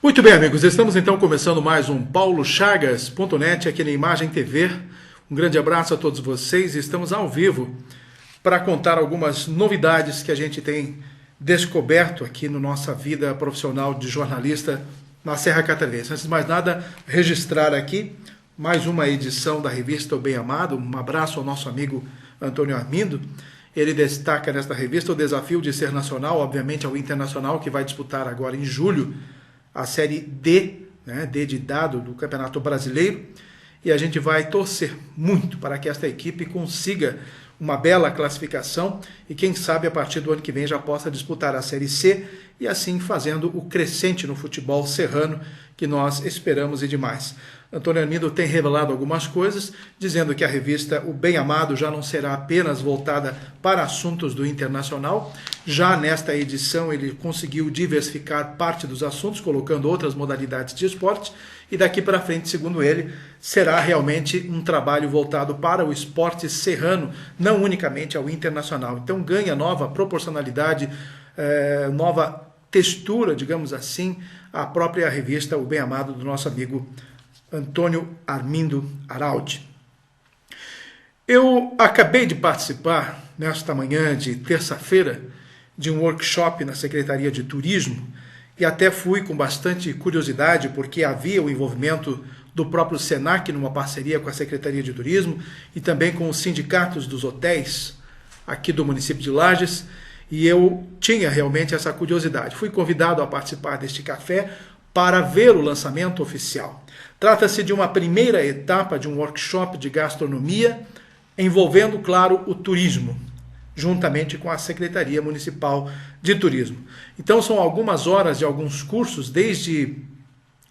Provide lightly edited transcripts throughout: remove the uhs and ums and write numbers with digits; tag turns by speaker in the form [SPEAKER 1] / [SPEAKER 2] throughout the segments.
[SPEAKER 1] Muito bem, amigos, estamos então começando mais um paulochagas.net aqui na Imagem TV. Um grande abraço a todos vocês. Estamos ao vivo para contar algumas novidades que a gente tem descoberto aqui na nossa vida profissional de jornalista na Serra Catarinense. Antes de mais nada, registrar aqui mais uma edição da revista O Bem Amado. Um abraço ao nosso amigo Antônio Armindo. Ele destaca nesta revista o desafio de ser nacional, obviamente ao internacional, que vai disputar agora em julho a Série D, né, D de dado, do Campeonato Brasileiro, e a gente vai torcer muito para que esta equipe consiga uma bela classificação e quem sabe a partir do ano que vem já possa disputar a Série C e assim fazendo o crescente no futebol serrano que nós esperamos e demais. Antônio Armindo tem revelado algumas coisas, dizendo que a revista O Bem Amado já não será apenas voltada para assuntos do internacional. Já nesta edição ele conseguiu diversificar parte dos assuntos, colocando outras modalidades de esporte, e daqui para frente, segundo ele, será realmente um trabalho voltado para o esporte serrano, não unicamente ao internacional. Então ganha nova proporcionalidade, nova textura, digamos assim, a própria revista O Bem Amado do nosso amigo Antônio Armindo Araldi. Eu acabei de participar, nesta manhã de terça-feira, de um workshop na Secretaria de Turismo e até fui com bastante curiosidade porque havia o envolvimento do próprio Senac numa parceria com a Secretaria de Turismo e também com os sindicatos dos hotéis aqui do município de Lages, e eu tinha realmente essa curiosidade. Fui convidado a participar deste café para ver o lançamento oficial. Trata-se de uma primeira etapa de um workshop de gastronomia, envolvendo, claro, o turismo, juntamente com a Secretaria Municipal de Turismo. Então são algumas horas de alguns cursos, desde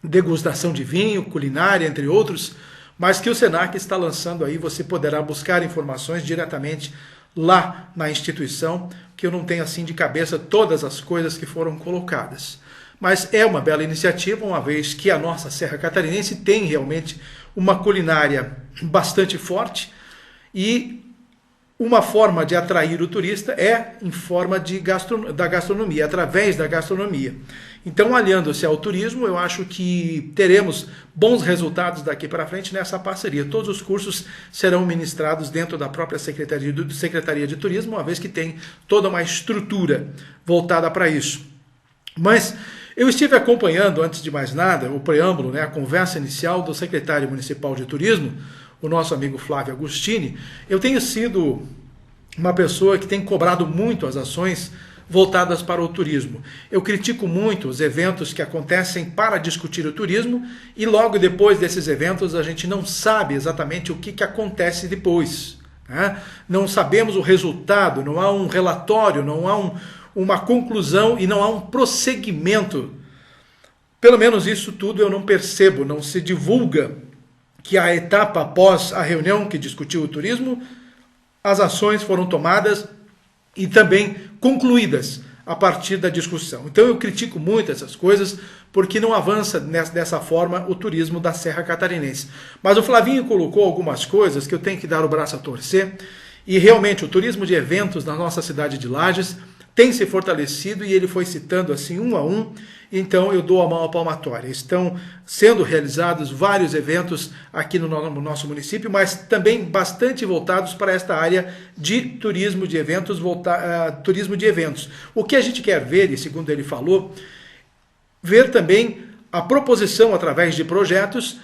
[SPEAKER 1] degustação de vinho, culinária, entre outros, mas que o Senac está lançando aí, você poderá buscar informações diretamente lá na instituição, que eu não tenho assim de cabeça todas as coisas que foram colocadas. Mas é uma bela iniciativa, uma vez que a nossa Serra Catarinense tem realmente uma culinária bastante forte e uma forma de atrair o turista é em forma da gastronomia, através da gastronomia. Então, aliando-se ao turismo, eu acho que teremos bons resultados daqui para frente nessa parceria. Todos os cursos serão ministrados dentro da própria Secretaria de Turismo, uma vez que tem toda uma estrutura voltada para isso. Mas eu estive acompanhando, antes de mais nada, o preâmbulo, a conversa inicial do secretário municipal de turismo, o nosso amigo Flávio Agostini. Eu tenho sido uma pessoa que tem cobrado muito as ações voltadas para o turismo. Eu critico muito os eventos que acontecem para discutir o turismo e logo depois desses eventos a gente não sabe exatamente o que acontece depois. Não sabemos o resultado, não há um relatório, não há uma conclusão e não há um prosseguimento. Pelo menos isso tudo eu não percebo, não se divulga que a etapa após a reunião que discutiu o turismo, as ações foram tomadas e também concluídas a partir da discussão. Então eu critico muito essas coisas porque não avança dessa forma o turismo da Serra Catarinense. Mas o Flavinho colocou algumas coisas que eu tenho que dar o braço a torcer e realmente o turismo de eventos na nossa cidade de Lages tem se fortalecido e ele foi citando assim um a um, então eu dou a mão à palmatória. Estão sendo realizados vários eventos aqui no nosso município, mas também bastante voltados para esta área de turismo de eventos, turismo de eventos. O que a gente quer ver, e segundo ele falou, ver também a proposição através de projetos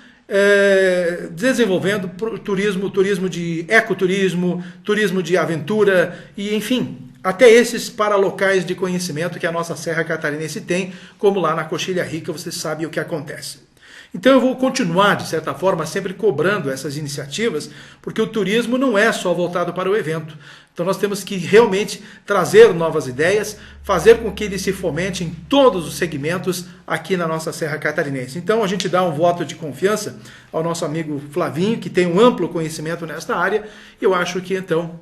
[SPEAKER 1] desenvolvendo turismo de ecoturismo, turismo de aventura e enfim, até esses para locais de conhecimento que a nossa Serra Catarinense tem, como lá na Coxilha Rica, você sabe o que acontece. Então eu vou continuar, de certa forma, sempre cobrando essas iniciativas, porque o turismo não é só voltado para o evento. Então nós temos que realmente trazer novas ideias, fazer com que ele se fomente em todos os segmentos aqui na nossa Serra Catarinense. Então a gente dá um voto de confiança ao nosso amigo Flavinho, que tem um amplo conhecimento nesta área, e eu acho que então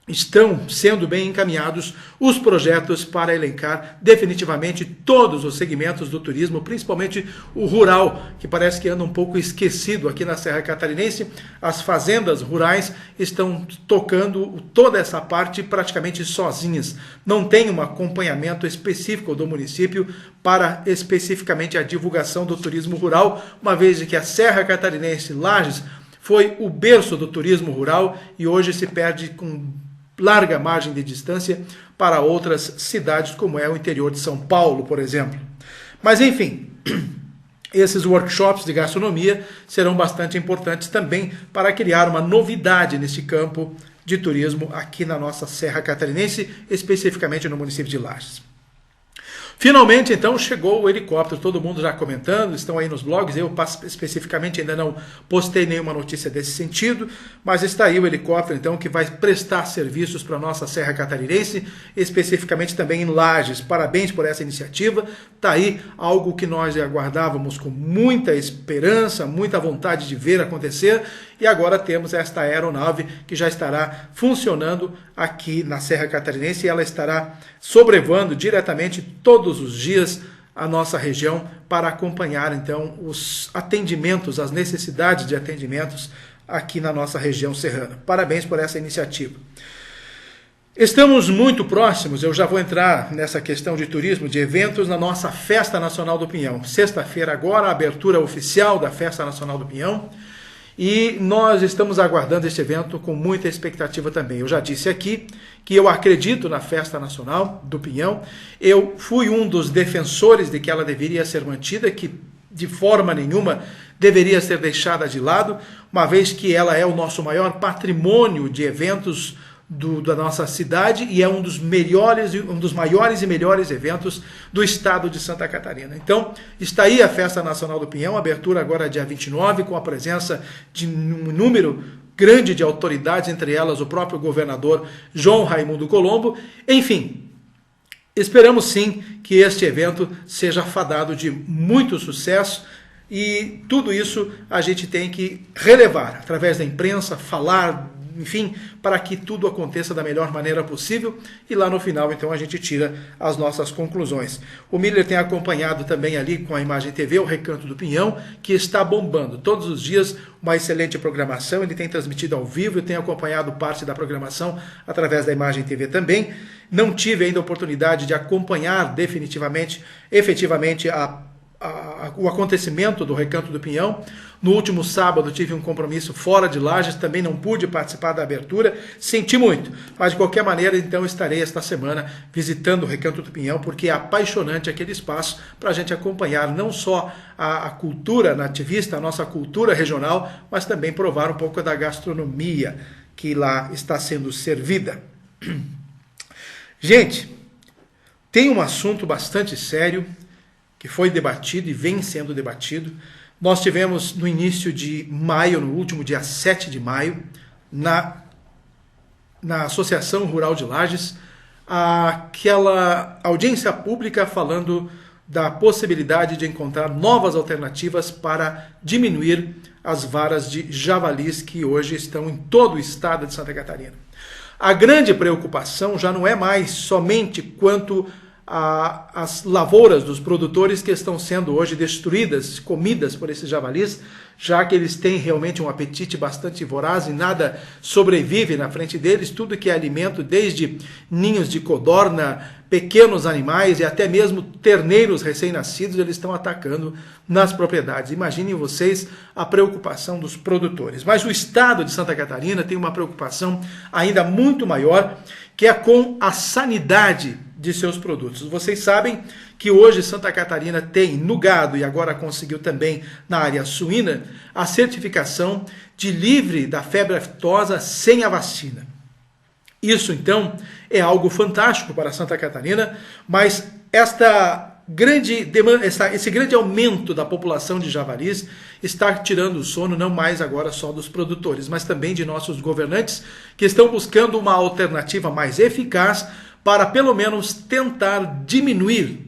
[SPEAKER 1] estão sendo bem encaminhados os projetos para elencar definitivamente todos os segmentos do turismo, principalmente o rural, que parece que anda um pouco esquecido aqui na Serra Catarinense. As fazendas rurais estão tocando toda essa parte praticamente sozinhas. Não tem um acompanhamento específico do município para especificamente a divulgação do turismo rural, uma vez que a Serra Catarinense, Lages, foi o berço do turismo rural e hoje se perde com larga margem de distância para outras cidades, como é o interior de São Paulo, por exemplo. Mas, enfim, esses workshops de gastronomia serão bastante importantes também para criar uma novidade nesse campo de turismo aqui na nossa Serra Catarinense, especificamente no município de Lages. Finalmente, então, chegou o helicóptero, todo mundo já comentando, estão aí nos blogs, eu especificamente ainda não postei nenhuma notícia desse sentido, mas está aí o helicóptero, então, que vai prestar serviços para a nossa Serra Catarinense, especificamente também em Lages. Parabéns por essa iniciativa, está aí algo que nós aguardávamos com muita esperança, muita vontade de ver acontecer, e agora temos esta aeronave que já estará funcionando aqui na Serra Catarinense e ela estará sobrevoando diretamente todos os dias a nossa região para acompanhar então os atendimentos, as necessidades de atendimentos aqui na nossa região serrana. Parabéns por essa iniciativa. Estamos muito próximos, eu já vou entrar nessa questão de turismo, de eventos, na nossa Festa Nacional do Pinhão. Sexta-feira agora, a abertura oficial da Festa Nacional do Pinhão. E nós estamos aguardando esse evento com muita expectativa também. Eu já disse aqui que eu acredito na Festa Nacional do Pinhão. Eu fui um dos defensores de que ela deveria ser mantida, que de forma nenhuma deveria ser deixada de lado, uma vez que ela é o nosso maior patrimônio de eventos da nossa cidade e é um dos maiores e melhores eventos do estado de Santa Catarina. Então, está aí a Festa Nacional do Pinhão, abertura agora dia 29, com a presença de um número grande de autoridades, entre elas o próprio governador João Raimundo Colombo. Enfim, esperamos sim que este evento seja fadado de muito sucesso. E tudo isso a gente tem que relevar através da imprensa, falar, enfim, para que tudo aconteça da melhor maneira possível e lá no final, então, a gente tira as nossas conclusões. O Miller tem acompanhado também ali com a Imagem TV o Recanto do Pinhão, que está bombando. Todos os dias uma excelente programação, ele tem transmitido ao vivo, eu tenho acompanhado parte da programação através da Imagem TV também. Não tive ainda a oportunidade de acompanhar efetivamente o acontecimento do Recanto do Pinhão. No último sábado tive um compromisso fora de Lages, também não pude participar da abertura, senti muito, mas de qualquer maneira então estarei esta semana visitando o Recanto do Pinhão, porque é apaixonante aquele espaço para a gente acompanhar não só a cultura nativista, a nossa cultura regional, mas também provar um pouco da gastronomia que lá está sendo servida. Gente, tem um assunto bastante sério que foi debatido e vem sendo debatido. Nós tivemos no início de maio, no último dia 7 de maio, na Associação Rural de Lages, aquela audiência pública falando da possibilidade de encontrar novas alternativas para diminuir as varas de javalis que hoje estão em todo o estado de Santa Catarina. A grande preocupação já não é mais somente quanto as lavouras dos produtores que estão sendo hoje destruídas, comidas por esses javalis, já que eles têm realmente um apetite bastante voraz e nada sobrevive na frente deles, tudo que é alimento, desde ninhos de codorna, pequenos animais e até mesmo terneiros recém-nascidos, eles estão atacando nas propriedades. Imaginem vocês a preocupação dos produtores. Mas o estado de Santa Catarina tem uma preocupação ainda muito maior, que é com a sanidade de seus produtos. Vocês sabem que hoje Santa Catarina tem no gado, e agora conseguiu também na área suína, a certificação de livre da febre aftosa sem a vacina. Isso, então, é algo fantástico para Santa Catarina, mas esse grande aumento da população de javalis está tirando o sono não mais agora só dos produtores, mas também de nossos governantes, que estão buscando uma alternativa mais eficaz para pelo menos tentar diminuir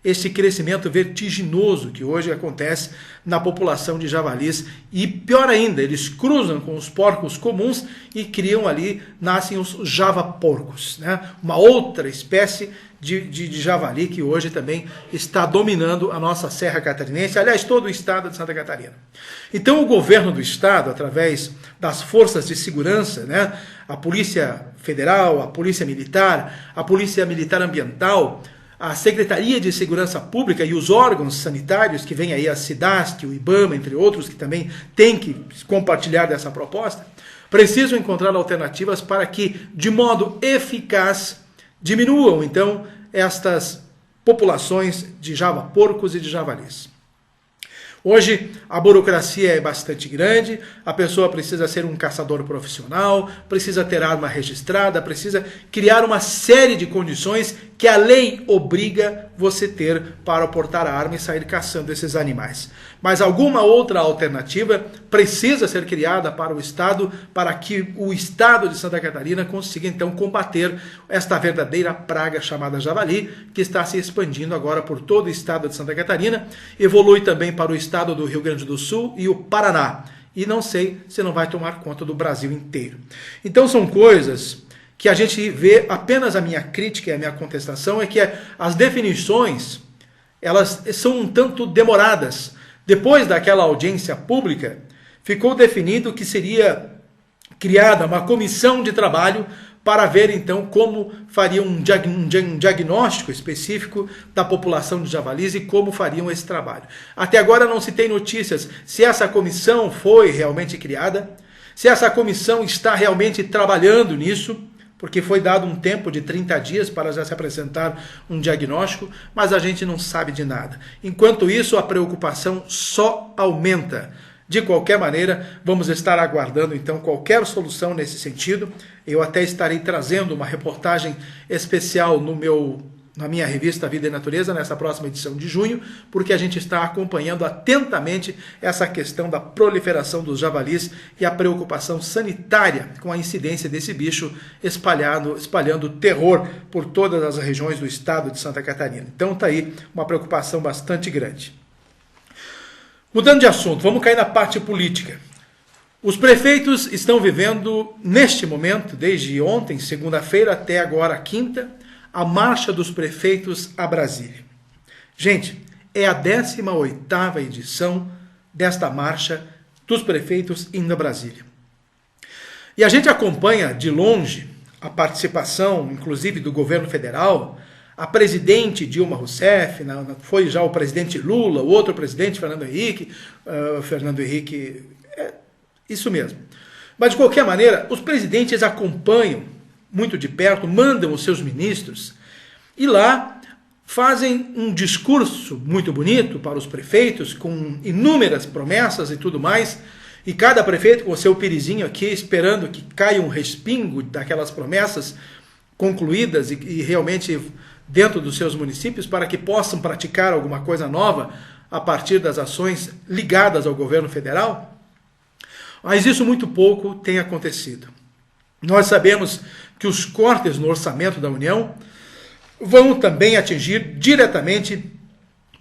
[SPEAKER 1] esse crescimento vertiginoso que hoje acontece na população de javalis. E pior ainda, eles cruzam com os porcos comuns e criam ali, nascem os javaporcos, né? Uma outra espécie de javali que hoje também está dominando a nossa Serra Catarinense, aliás, todo o estado de Santa Catarina. Então o governo do estado, através das forças de segurança, né, a Polícia Federal, a Polícia Militar Ambiental, a Secretaria de Segurança Pública e os órgãos sanitários, que vem aí a SIDASC, o IBAMA, entre outros, que também tem que compartilhar dessa proposta, precisam encontrar alternativas para que, de modo eficaz, diminuam, então, estas populações de javaporcos e de javalis. Hoje, a burocracia é bastante grande, a pessoa precisa ser um caçador profissional, precisa ter arma registrada, precisa criar uma série de condições que a lei obriga você ter para portar a arma e sair caçando esses animais. Mas alguma outra alternativa precisa ser criada para o Estado, para que o Estado de Santa Catarina consiga então combater esta verdadeira praga chamada javali, que está se expandindo agora por todo o Estado de Santa Catarina, evolui também para o Estado do Rio Grande do Sul e o Paraná. E não sei se não vai tomar conta do Brasil inteiro. Então são coisas que a gente vê. Apenas a minha crítica e a minha contestação é que as definições, elas são um tanto demoradas. Depois daquela audiência pública, ficou definido que seria criada uma comissão de trabalho para ver então como faria um diagnóstico específico da população de javalis e como fariam esse trabalho. Até agora não se tem notícias se essa comissão foi realmente criada, se essa comissão está realmente trabalhando nisso, porque foi dado um tempo de 30 dias para já se apresentar um diagnóstico, mas a gente não sabe de nada. Enquanto isso, a preocupação só aumenta. De qualquer maneira, vamos estar aguardando então qualquer solução nesse sentido. Eu até estarei trazendo uma reportagem especial na minha revista Vida e Natureza, nessa próxima edição de junho, porque a gente está acompanhando atentamente essa questão da proliferação dos javalis e a preocupação sanitária com a incidência desse bicho espalhando terror por todas as regiões do estado de Santa Catarina. Então está aí uma preocupação bastante grande. Mudando de assunto, vamos cair na parte política. Os prefeitos estão vivendo, neste momento, desde ontem, segunda-feira, até agora, quinta, a Marcha dos Prefeitos a Brasília. Gente, é a 18ª edição desta Marcha dos Prefeitos indo a Brasília. E a gente acompanha de longe a participação, inclusive, do governo federal. A presidente Dilma Rousseff, foi já o presidente Lula, o outro presidente, Fernando Henrique, isso mesmo. Mas, de qualquer maneira, os presidentes acompanham muito de perto, mandam os seus ministros e lá fazem um discurso muito bonito para os prefeitos, com inúmeras promessas e tudo mais, e cada prefeito com o seu pirizinho aqui, esperando que caia um respingo daquelas promessas concluídas e realmente dentro dos seus municípios, para que possam praticar alguma coisa nova a partir das ações ligadas ao governo federal. Mas isso muito pouco tem acontecido. Nós sabemos que os cortes no orçamento da União vão também atingir diretamente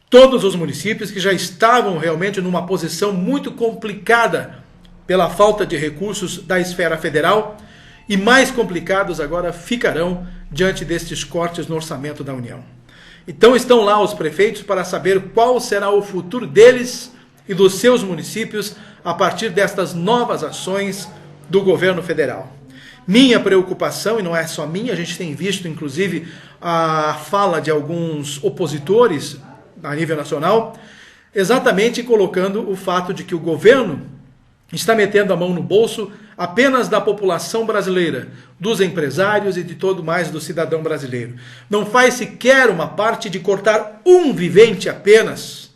[SPEAKER 1] todos os municípios que já estavam realmente numa posição muito complicada pela falta de recursos da esfera federal, e mais complicados agora ficarão diante destes cortes no orçamento da União. Então estão lá os prefeitos para saber qual será o futuro deles e dos seus municípios a partir destas novas ações do governo federal. Minha preocupação, e não é só minha, a gente tem visto inclusive a fala de alguns opositores a nível nacional, exatamente colocando o fato de que o governo está metendo a mão no bolso apenas da população brasileira, dos empresários e de todo mais do cidadão brasileiro. Não faz sequer uma parte de cortar um vivente apenas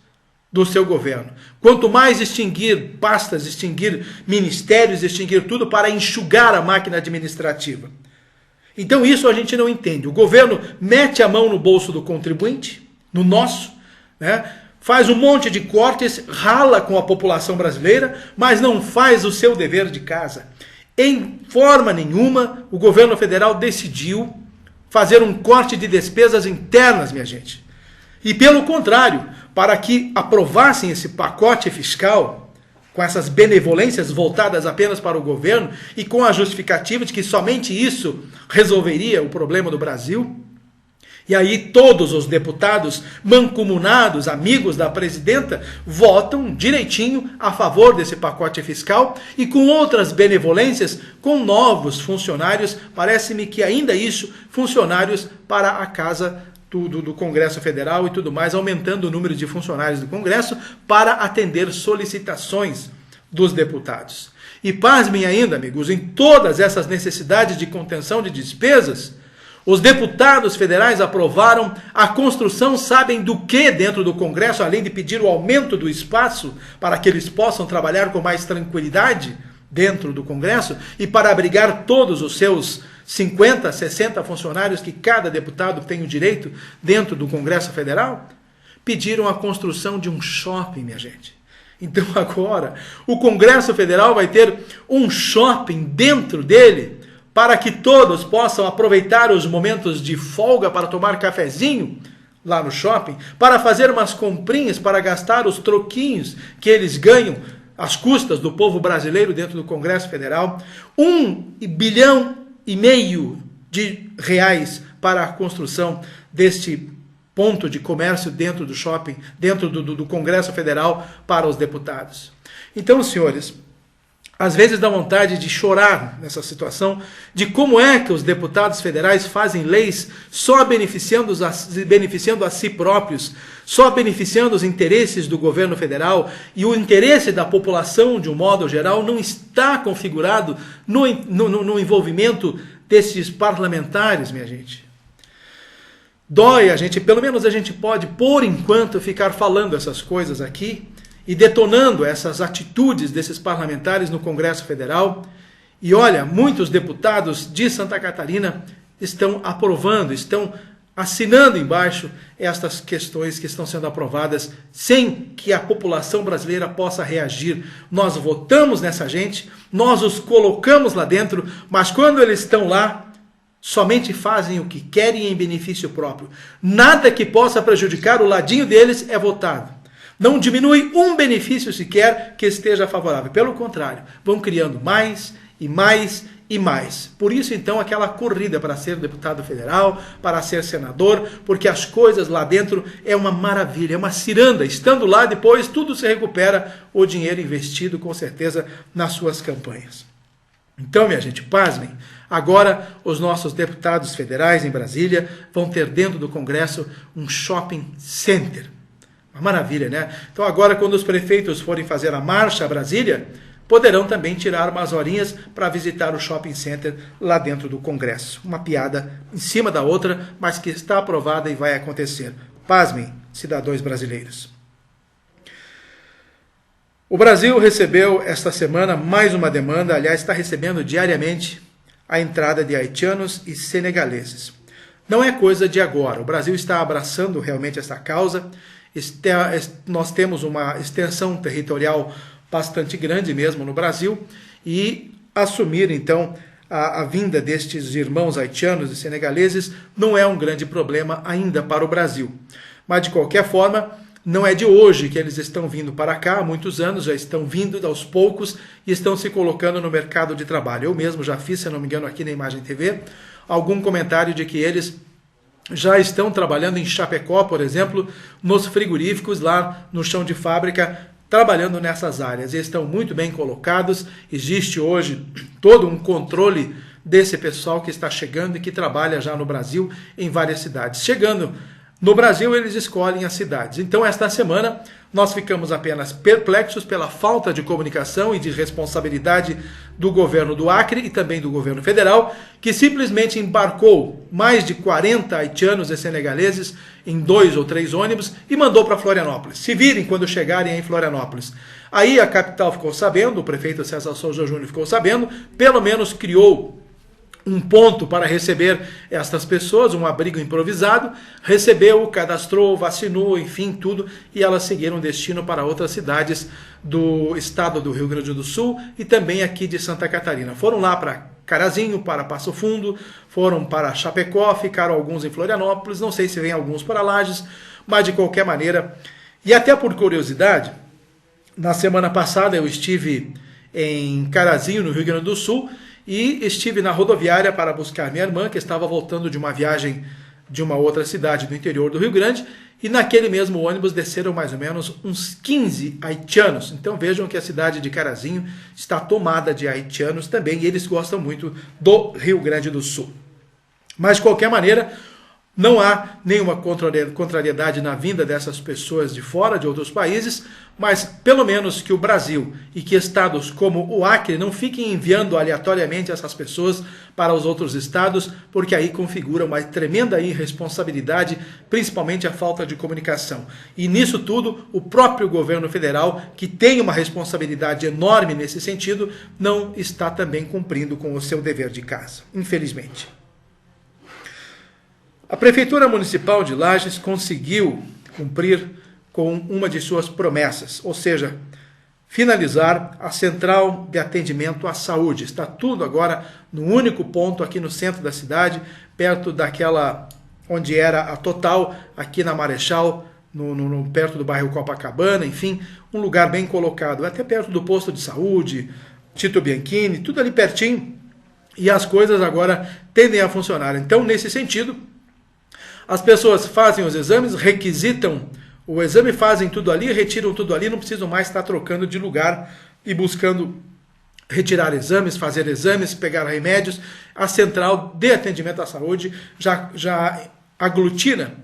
[SPEAKER 1] do seu governo. Quanto mais extinguir pastas, extinguir ministérios, extinguir tudo para enxugar a máquina administrativa. Então isso a gente não entende. O governo mete a mão no bolso do contribuinte, no nosso, né? Faz um monte de cortes, rala com a população brasileira, mas não faz o seu dever de casa. Em forma nenhuma, o governo federal decidiu fazer um corte de despesas internas, minha gente. E pelo contrário, para que aprovassem esse pacote fiscal, com essas benevolências voltadas apenas para o governo e com a justificativa de que somente isso resolveria o problema do Brasil. E aí todos os deputados mancomunados, amigos da presidenta, votam direitinho a favor desse pacote fiscal e com outras benevolências, com novos funcionários, parece-me que ainda isso, funcionários para a casa do Congresso Federal e tudo mais, aumentando o número de funcionários do Congresso para atender solicitações dos deputados. E pasmem ainda, amigos, em todas essas necessidades de contenção de despesas, os deputados federais aprovaram a construção, sabem do que dentro do Congresso, além de pedir o aumento do espaço para que eles possam trabalhar com mais tranquilidade dentro do Congresso e para abrigar todos os seus 50, 60 funcionários que cada deputado tem o direito dentro do Congresso Federal, pediram a construção de um shopping, minha gente. Então agora o Congresso Federal vai ter um shopping dentro dele, para que todos possam aproveitar os momentos de folga para tomar cafezinho lá no shopping, para fazer umas comprinhas, para gastar os troquinhos que eles ganham às custas do povo brasileiro dentro do Congresso Federal, 1,5 bilhão de reais para a construção deste ponto de comércio dentro do shopping, dentro do Congresso Federal para os deputados. Então, senhores, às vezes dá vontade de chorar nessa situação, de como é que os deputados federais fazem leis só beneficiando a si próprios, só beneficiando os interesses do governo federal, e o interesse da população, de um modo geral, não está configurado no envolvimento desses parlamentares, minha gente. Dói a gente, pelo menos a gente pode, por enquanto, ficar falando essas coisas aqui, e detonando essas atitudes desses parlamentares no Congresso Federal. E olha, muitos deputados de Santa Catarina estão aprovando, estão assinando embaixo estas questões que estão sendo aprovadas sem que a população brasileira possa reagir. Nós votamos nessa gente, nós os colocamos lá dentro, mas quando eles estão lá, somente fazem o que querem em benefício próprio. Nada que possa prejudicar o ladinho deles é votado. Não diminui um benefício sequer que esteja favorável. Pelo contrário, vão criando mais e mais e mais. Por isso, então, aquela corrida para ser deputado federal, para ser senador, porque as coisas lá dentro é uma maravilha, é uma ciranda. Estando lá, depois, tudo se recupera, o dinheiro investido, com certeza, nas suas campanhas. Então, minha gente, pasmem. Agora, os nossos deputados federais em Brasília vão ter dentro do Congresso um shopping center. Uma maravilha, né? Então agora, quando os prefeitos forem fazer a marcha a Brasília, poderão também tirar umas horinhas para visitar o shopping center lá dentro do Congresso. Uma piada em cima da outra, mas que está aprovada e vai acontecer. Pasmem, cidadãos brasileiros. O Brasil recebeu esta semana mais uma demanda, aliás, está recebendo diariamente a entrada de haitianos e senegaleses. Não é coisa de agora, o Brasil está abraçando realmente essa causa. Nós temos uma extensão territorial bastante grande mesmo no Brasil, e assumir então a vinda destes irmãos haitianos e senegaleses não é um grande problema ainda para o Brasil. Mas de qualquer forma, não é de hoje que eles estão vindo para cá, há muitos anos já estão vindo aos poucos e estão se colocando no mercado de trabalho. Eu mesmo já fiz, se não me engano, aqui na Imagem TV, algum comentário de que eles já estão trabalhando em Chapecó, por exemplo, nos frigoríficos lá no chão de fábrica, trabalhando nessas áreas. E estão muito bem colocados. Existe hoje todo um controle desse pessoal que está chegando e que trabalha já no Brasil em várias cidades. Chegando no Brasil, eles escolhem as cidades. Então, esta semana, nós ficamos apenas perplexos pela falta de comunicação e de responsabilidade do governo do Acre e também do governo federal, que simplesmente embarcou mais de 40 haitianos e senegaleses em 2 ou 3 ônibus e mandou para Florianópolis. Se virem quando chegarem em Florianópolis. Aí a capital ficou sabendo, o prefeito César Souza Júnior ficou sabendo, pelo menos criou um ponto para receber estas pessoas, um abrigo improvisado, recebeu, cadastrou, vacinou, enfim, tudo, e elas seguiram destino para outras cidades do estado do Rio Grande do Sul e também aqui de Santa Catarina. Foram lá para Carazinho, para Passo Fundo, foram para Chapecó, ficaram alguns em Florianópolis, não sei se vem alguns para Lages, mas de qualquer maneira, e até por curiosidade, na semana passada eu estive em Carazinho, no Rio Grande do Sul, e estive na rodoviária para buscar minha irmã, que estava voltando de uma viagem de uma outra cidade do interior do Rio Grande, e naquele mesmo ônibus desceram mais ou menos uns 15 haitianos. Então vejam que a cidade de Carazinho está tomada de haitianos também, e eles gostam muito do Rio Grande do Sul. Mas de qualquer maneira, não há nenhuma contrariedade na vinda dessas pessoas de fora, de outros países, mas pelo menos que o Brasil e que estados como o Acre não fiquem enviando aleatoriamente essas pessoas para os outros estados, porque aí configura uma tremenda irresponsabilidade, principalmente a falta de comunicação. E nisso tudo, o próprio governo federal, que tem uma responsabilidade enorme nesse sentido, não está também cumprindo com o seu dever de casa, infelizmente. A Prefeitura Municipal de Lages conseguiu cumprir com uma de suas promessas, ou seja, finalizar a central de atendimento à saúde. Está tudo agora no único ponto aqui no centro da cidade, perto daquela onde era a Total, aqui na Marechal, perto do bairro Copacabana, enfim, um lugar bem colocado, até perto do posto de saúde, Tito Bianchini, tudo ali pertinho, e as coisas agora tendem a funcionar. Então, nesse sentido, as pessoas fazem os exames, requisitam o exame, fazem tudo ali, retiram tudo ali, não precisam mais estar trocando de lugar e buscando retirar exames, fazer exames, pegar remédios. A central de atendimento à saúde já aglutina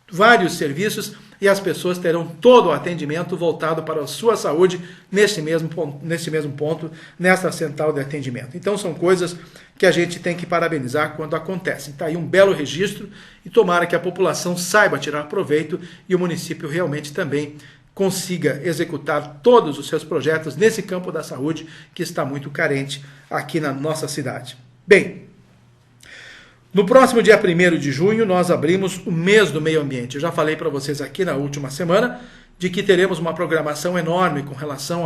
[SPEAKER 1] vários serviços e as pessoas terão todo o atendimento voltado para a sua saúde nesse mesmo ponto, nessa central de atendimento. Então são coisas que a gente tem que parabenizar quando acontecem. Está aí um belo registro e tomara que a população saiba tirar proveito e o município realmente também consiga executar todos os seus projetos nesse campo da saúde que está muito carente aqui na nossa cidade. Bem, no próximo dia 1º de junho, nós abrimos o mês do meio ambiente. Eu já falei para vocês aqui na última semana de que teremos uma programação enorme com relação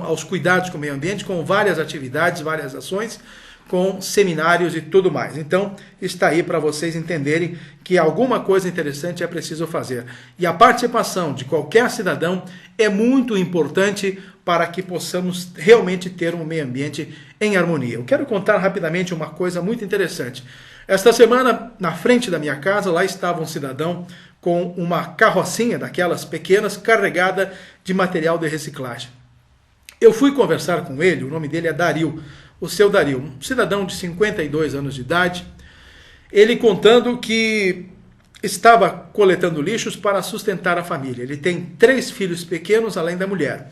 [SPEAKER 1] aos cuidados com o meio ambiente, com várias atividades, várias ações, com seminários e tudo mais. Então, está aí para vocês entenderem que alguma coisa interessante é preciso fazer. E a participação de qualquer cidadão é muito importante para que possamos realmente ter um meio ambiente em harmonia. Eu quero contar rapidamente uma coisa muito interessante. Esta semana, na frente da minha casa, lá estava um cidadão com uma carrocinha daquelas pequenas, carregada de material de reciclagem. Eu fui conversar com ele, o nome dele é Dario, o seu Dario, um cidadão de 52 anos de idade, ele contando que estava coletando lixos para sustentar a família. Ele tem 3 filhos pequenos, além da mulher.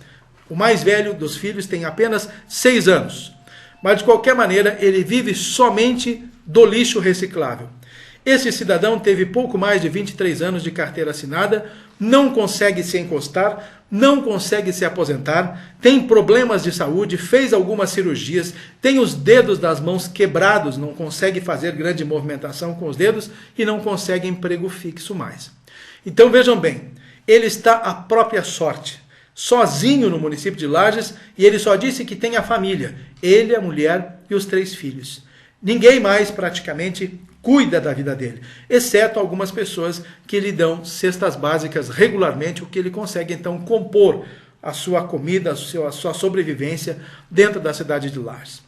[SPEAKER 1] O mais velho dos filhos tem apenas 6 anos. Mas, de qualquer maneira, ele vive somente do lixo reciclável. Esse cidadão teve pouco mais de 23 anos de carteira assinada, não consegue se encostar, não consegue se aposentar, tem problemas de saúde, fez algumas cirurgias, tem os dedos das mãos quebrados, não consegue fazer grande movimentação com os dedos e não consegue emprego fixo mais. Então vejam bem, ele está à própria sorte, sozinho no município de Lages, e ele só disse que tem a família, ele, a mulher e os 3 filhos. Ninguém mais praticamente cuida da vida dele, exceto algumas pessoas que lhe dão cestas básicas regularmente, o que ele consegue então compor a sua comida, a sua sobrevivência dentro da cidade de Lages.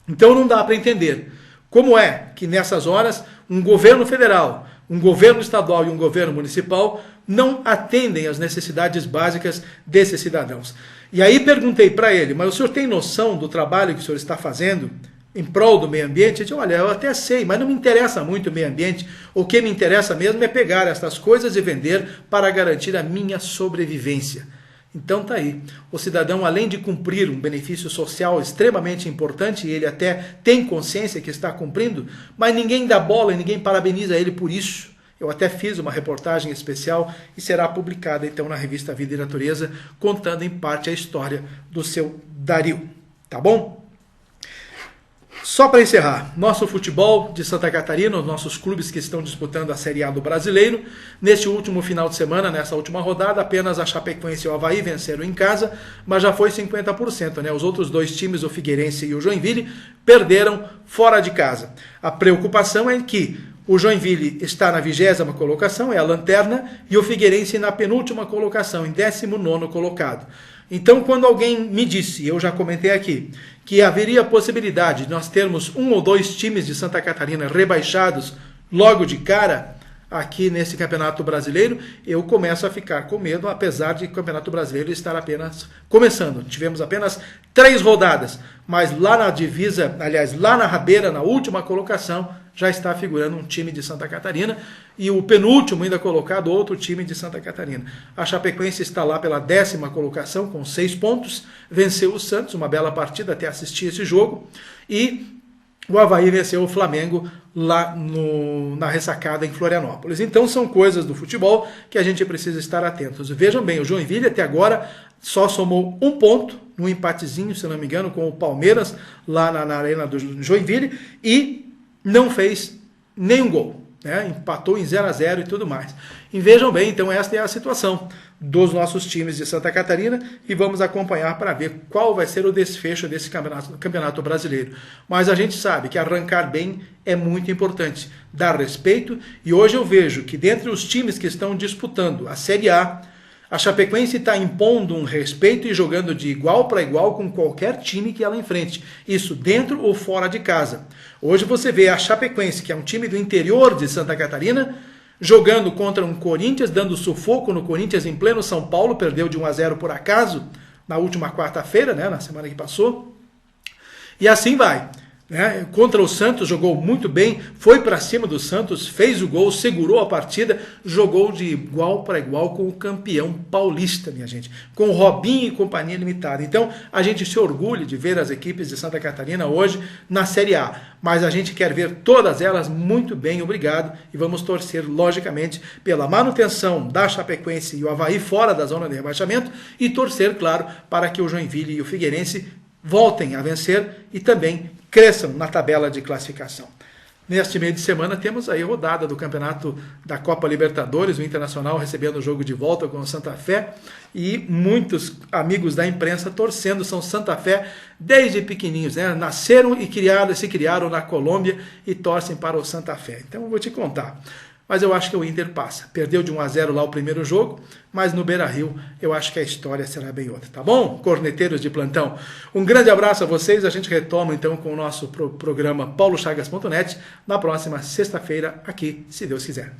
[SPEAKER 1] Então não dá para entender como é que nessas horas um governo federal, um governo estadual e um governo municipal não atendem às necessidades básicas desses cidadãos. E aí perguntei para ele, mas o senhor tem noção do trabalho que o senhor está fazendo em prol do meio ambiente? Ele disse, olha, eu até sei, mas não me interessa muito o meio ambiente. O que me interessa mesmo é pegar essas coisas e vender para garantir a minha sobrevivência. Então tá aí. O cidadão, além de cumprir um benefício social extremamente importante, e ele até tem consciência que está cumprindo, mas ninguém dá bola e ninguém parabeniza ele por isso. Eu até fiz uma reportagem especial e será publicada então na revista Vida e Natureza, contando em parte a história do seu Dario. Tá bom? Só para encerrar, nosso futebol de Santa Catarina, os nossos clubes que estão disputando a Série A do Brasileiro, neste último final de semana, nessa última rodada, apenas a Chapecoense e o Avaí venceram em casa, mas já foi 50%, né? Os outros 2 times, o Figueirense e o Joinville, perderam fora de casa. A preocupação é que O Joinville está na 20ª colocação, é a lanterna, e o Figueirense na penúltima colocação, em 19º colocado. Então, quando alguém me disse, eu já comentei aqui, que haveria a possibilidade de nós termos 1 ou 2 times de Santa Catarina rebaixados logo de cara aqui nesse Campeonato Brasileiro, eu começo a ficar com medo, apesar de o Campeonato Brasileiro estar apenas começando. Tivemos apenas 3 rodadas, mas lá na divisa, aliás, lá na rabeira, na última colocação, já está figurando um time de Santa Catarina, e o penúltimo ainda colocado, outro time de Santa Catarina. A Chapecoense está lá pela 10ª colocação, com 6 pontos, venceu o Santos, uma bela partida, até assisti esse jogo, e o Avaí venceu o Flamengo lá na ressacada em Florianópolis. Então são coisas do futebol que a gente precisa estar atentos. Vejam bem, o Joinville até agora só somou 1 ponto, num empatezinho, se não me engano, com o Palmeiras, lá na arena do Joinville, e não fez nenhum gol. Empatou em 0-0 e tudo mais. E vejam bem, então esta é a situação dos nossos times de Santa Catarina, e vamos acompanhar para ver qual vai ser o desfecho desse campeonato brasileiro. Mas a gente sabe que arrancar bem é muito importante, dar respeito, e hoje eu vejo que dentre os times que estão disputando a Série A, a Chapecoense está impondo um respeito e jogando de igual para igual com qualquer time que ela enfrente. Isso dentro ou fora de casa. Hoje você vê a Chapecoense, que é um time do interior de Santa Catarina, jogando contra um Corinthians, dando sufoco no Corinthians em pleno São Paulo, perdeu de 1-0 por acaso, na última quarta-feira, na semana que passou. E assim vai. Contra o Santos jogou muito bem, foi para cima do Santos, fez o gol, segurou a partida, jogou de igual para igual com o campeão paulista, minha gente, com o Robinho e companhia limitada. Então a gente se orgulha de ver as equipes de Santa Catarina hoje na Série A, mas a gente quer ver todas elas muito bem, obrigado, e vamos torcer logicamente pela manutenção da Chapecoense e o Avaí fora da zona de rebaixamento, e torcer, claro, para que o Joinville e o Figueirense voltem a vencer e também cresçam na tabela de classificação. Neste meio de semana temos aí a rodada do campeonato da Copa Libertadores, o Internacional recebendo o jogo de volta com o Santa Fé, e muitos amigos da imprensa torcendo São Santa Fé desde pequenininhos, nasceram e se criaram na Colômbia e torcem para o Santa Fé. Então eu vou te contar. Mas eu acho que o Inter passa. Perdeu de 1-0 lá o primeiro jogo, mas no Beira-Rio eu acho que a história será bem outra, tá bom? Corneteiros de plantão. Um grande abraço a vocês, a gente retoma então com o nosso programa paulochagas.net na próxima sexta-feira aqui, se Deus quiser.